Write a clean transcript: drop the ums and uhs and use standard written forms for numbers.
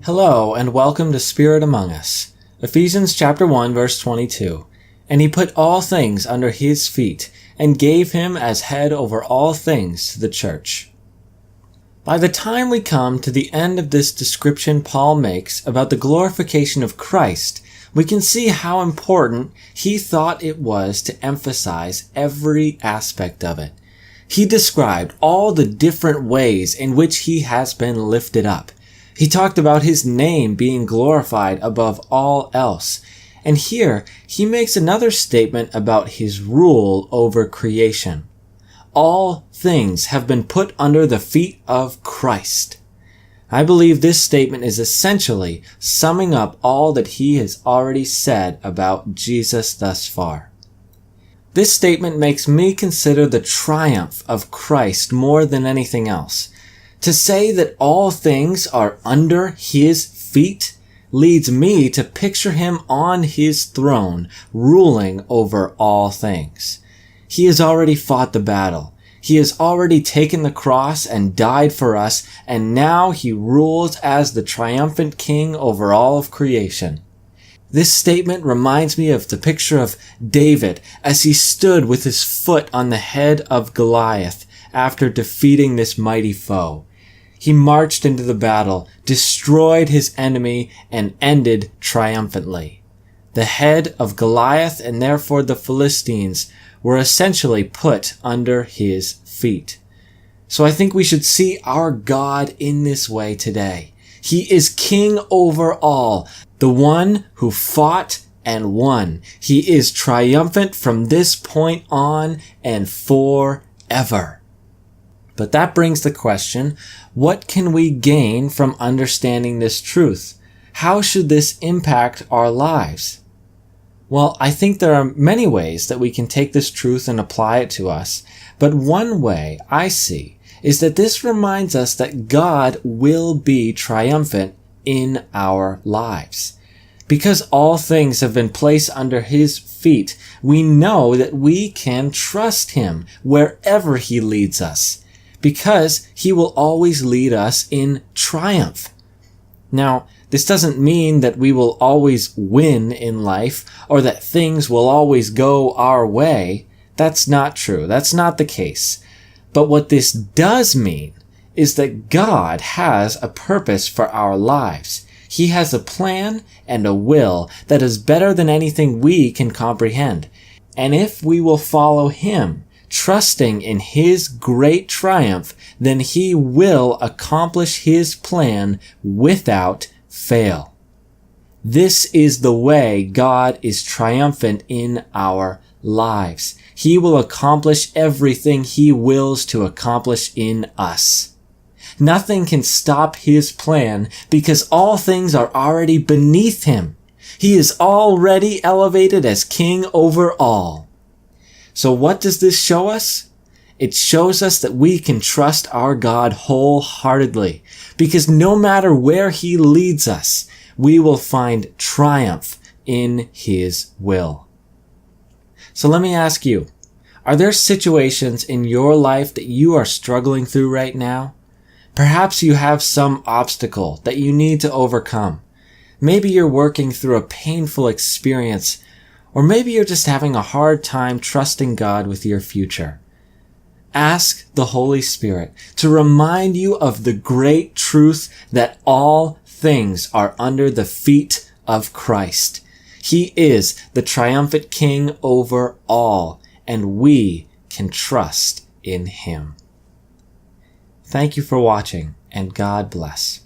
Hello, and welcome to Spirit Among Us. Ephesians chapter 1, verse 22. And he put all things under his feet, and gave him as head over all things to the church. By the time we come to the end of this description Paul makes about the glorification of Christ, we can see how important he thought it was to emphasize every aspect of it. He described all the different ways in which he has been lifted up. He talked about his name being glorified above all else. And here, he makes another statement about his rule over creation. All things have been put under the feet of Christ. I believe this statement is essentially summing up all that he has already said about Jesus thus far. This statement makes me consider the triumph of Christ more than anything else. To say that all things are under his feet leads me to picture him on his throne, ruling over all things. He has already fought the battle. He has already taken the cross and died for us, and now he rules as the triumphant king over all of creation. This statement reminds me of the picture of David as he stood with his foot on the head of Goliath after defeating this mighty foe. He marched into the battle, destroyed his enemy, and ended triumphantly. The head of Goliath and therefore the Philistines were essentially put under his feet. So I think we should see our God in this way today. He is king over all, the one who fought and won. He is triumphant from this point on and forever. But that brings the question, what can we gain from understanding this truth? How should this impact our lives? Well, I think there are many ways that we can take this truth and apply it to us. But one way I see is that this reminds us that God will be triumphant in our lives. Because all things have been placed under his feet, we know that we can trust him wherever he leads us, because he will always lead us in triumph. Now, this doesn't mean that we will always win in life or that things will always go our way. That's not true. That's not the case. But what this does mean is that God has a purpose for our lives. He has a plan and a will that is better than anything we can comprehend. And if we will follow him, trusting in his great triumph, then he will accomplish his plan without fail. This is the way God is triumphant in our lives. He will accomplish everything he wills to accomplish in us. Nothing can stop his plan because all things are already beneath him. He is already elevated as king over all. So what does this show us? It shows us that we can trust our God wholeheartedly, because no matter where he leads us, we will find triumph in his will. So let me ask you, are there situations in your life that you are struggling through right now? Perhaps you have some obstacle that you need to overcome. Maybe you're working through a painful experience, or maybe you're just having a hard time trusting God with your future. Ask the Holy Spirit to remind you of the great truth that all things are under the feet of Christ. He is the triumphant king over all, and we can trust in him. Thank you for watching, and God bless.